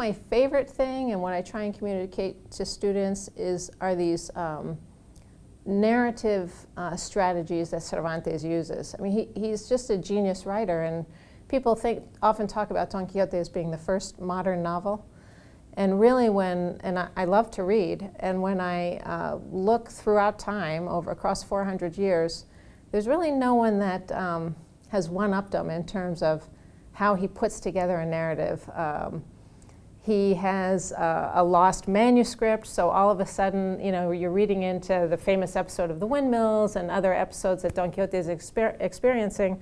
my favorite thing, and what I try and communicate to students, are these narrative strategies that Cervantes uses. I mean, he's just a genius writer, and people often talk about Don Quixote as being the first modern novel. And really I love to read, and when I look throughout time, across 400 years, there's really no one that has one-upped him in terms of how he puts together a narrative. He has a lost manuscript, so all of a sudden, you're reading into the famous episode of the windmills and other episodes that Don Quixote is experiencing,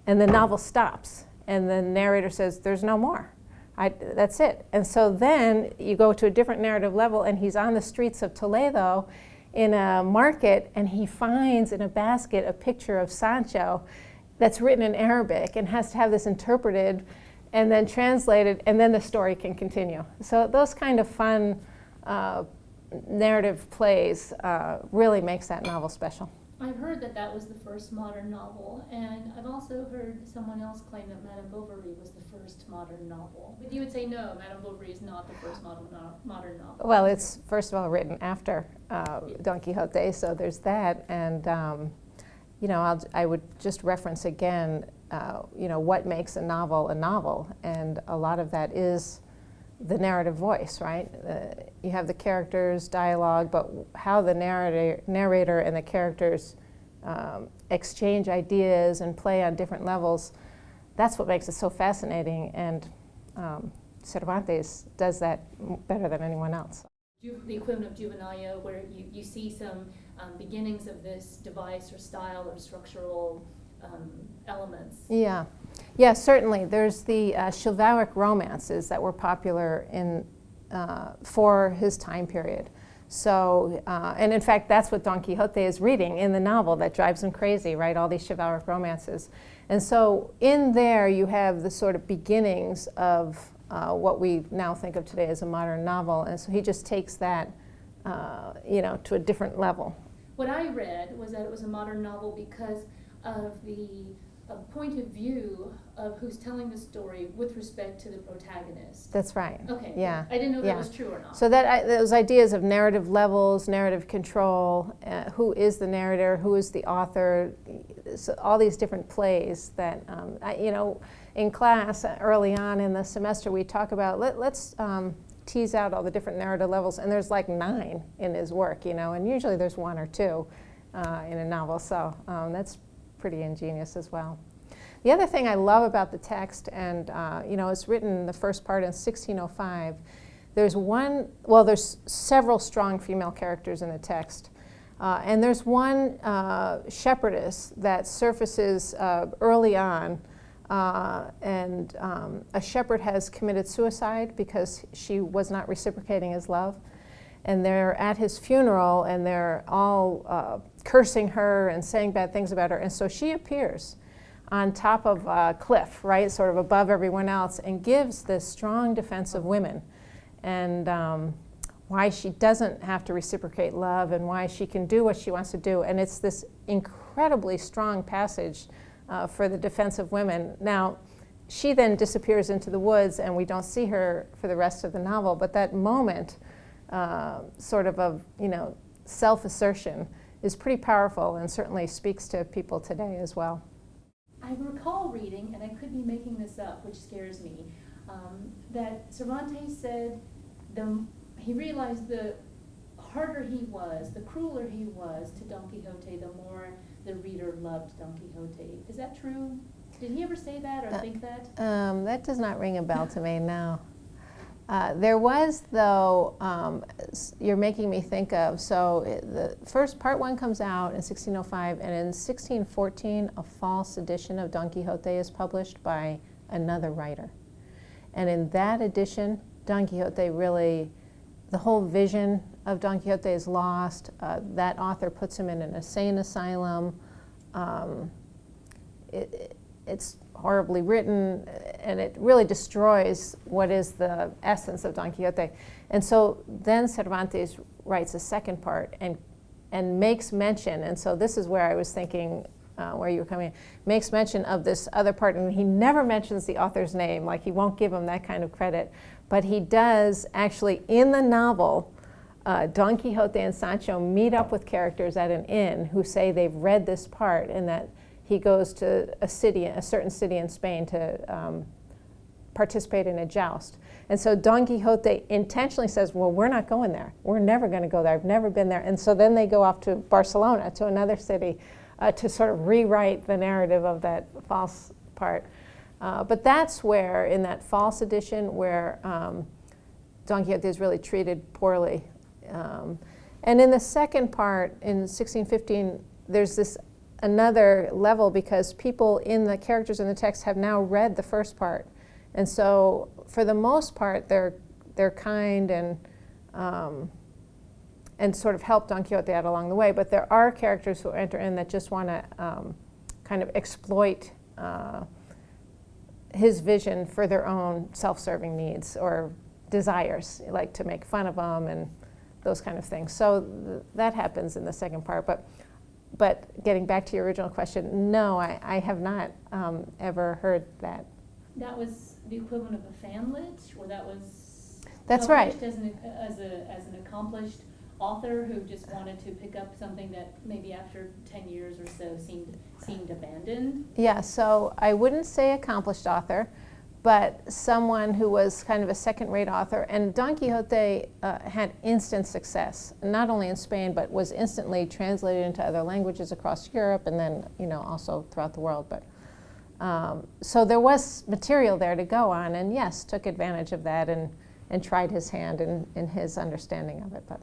and the novel stops, and the narrator says, there's no more. That's it. And so then you go to a different narrative level, and he's on the streets of Toledo in a market, and he finds in a basket a picture of Sancho that's written in Arabic and has to have this interpreted and then translated, and then the story can continue. So those kind of fun narrative plays really makes that novel special. I've heard that was the first modern novel, and I've also heard someone else claim that Madame Bovary was the first modern novel. But you would say no, Madame Bovary is not the first modern novel. Well, it's first of all written after Don Quixote, so there's that, and I would just reference again, what makes a novel, and a lot of that is the narrative voice, right? You have the characters, dialogue, but how the narrator and the characters exchange ideas and play on different levels, that's what makes it so fascinating, and Cervantes does that better than anyone else. The equivalent of Juvenalia, where you see some beginnings of this device or style or structural elements. Yeah, certainly. There's the chivalric romances that were popular for his time period. So, and in fact, that's what Don Quixote is reading in the novel that drives him crazy, right? All these chivalric romances. And so in there you have the sort of beginnings of what we now think of today as a modern novel. And so he just takes that, to a different level. What I read was that it was a modern novel because of the point of view of who's telling the story with respect to the protagonist. That's right. Okay. Yeah. I didn't know that was true or not. So those ideas of narrative levels, narrative control, who is the narrator, who is the author, so all these different plays that, in class early on in the semester we talk about, let's tease out all the different narrative levels, and there's like 9 in his work, and usually there's 1 or 2 in a novel, so that's pretty ingenious as well. The other thing I love about the text, and it's written the first part in 1605. There's several strong female characters in the text, and there's one shepherdess that surfaces early on, and a shepherd has committed suicide because she was not reciprocating his love. And they're at his funeral, and they're all cursing her and saying bad things about her. And so she appears on top of a cliff, right, sort of above everyone else, and gives this strong defense of women, and why she doesn't have to reciprocate love, and why she can do what she wants to do. And it's this incredibly strong passage for the defense of women. Now, she then disappears into the woods, and we don't see her for the rest of the novel, but that moment sort of self-assertion is pretty powerful, and certainly speaks to people today as well. I recall reading, and I could be making this up, which scares me, that Cervantes said he realized the harder he was, the crueler he was to Don Quixote, the more the reader loved Don Quixote. Is that true? Did he ever say that or think that? That does not ring a bell to me, no. There was, though, you're making me think of, so the first part 1 comes out in 1605, and in 1614 a false edition of Don Quixote is published by another writer. And in that edition, Don Quixote really, the whole vision of Don Quixote is lost. That author puts him in an insane asylum. It's horribly written, and it really destroys what is the essence of Don Quixote. And so then Cervantes writes a second part and makes mention, and so this is where I was thinking, where you were coming, makes mention of this other part, and he never mentions the author's name, like he won't give him that kind of credit, But he does actually, in the novel, Don Quixote and Sancho meet up with characters at an inn who say they've read this part and that he goes to a certain city in Spain to participate in a joust. And so Don Quixote intentionally says, well, we're not going there. We're never going to go there. I've never been there. And so then they go off to Barcelona, to another city, to sort of rewrite the narrative of that false part. But that's where, in that false edition, where Don Quixote is really treated poorly. And in the second part, in 1615, there's this another level because people in the characters in the text have now read the first part. And so, for the most part, they're kind and sort of help Don Quixote out along the way. But there are characters who enter in that just want to kind of exploit his vision for their own self-serving needs or desires, like to make fun of him and those kind of things. So that happens in the second part. But getting back to your original question, no, I have not ever heard that. That was the equivalent of a fanlit, or that was That's right. as an accomplished author who just wanted to pick up something that maybe after 10 years or so seemed abandoned? Yeah, so I wouldn't say accomplished author, but someone who was kind of a second-rate author. And Don Quixote had instant success, not only in Spain, but was instantly translated into other languages across Europe and then, also throughout the world. But so there was material there to go on, and yes, took advantage of that and tried his hand in his understanding of it. But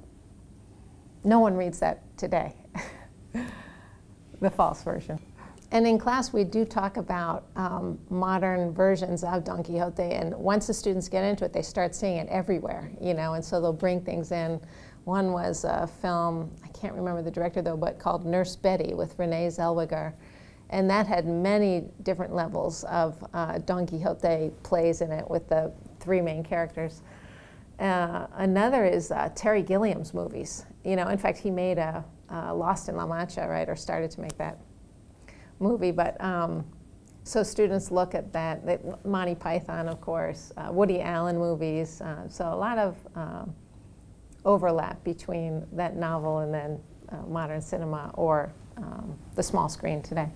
no one reads that today, the false version. And in class, we do talk about modern versions of Don Quixote, and once the students get into it, they start seeing it everywhere, and so they'll bring things in. One was a film, I can't remember the director though, but called Nurse Betty with Renee Zellweger, and that had many different levels of Don Quixote plays in it with the three main characters. Another is Terry Gilliam's movies. In fact, he made a Lost in La Mancha, right, or started to make that movie. But so students look at that, Monty Python, of course, Woody Allen movies. So a lot of overlap between that novel and then modern cinema or the small screen today.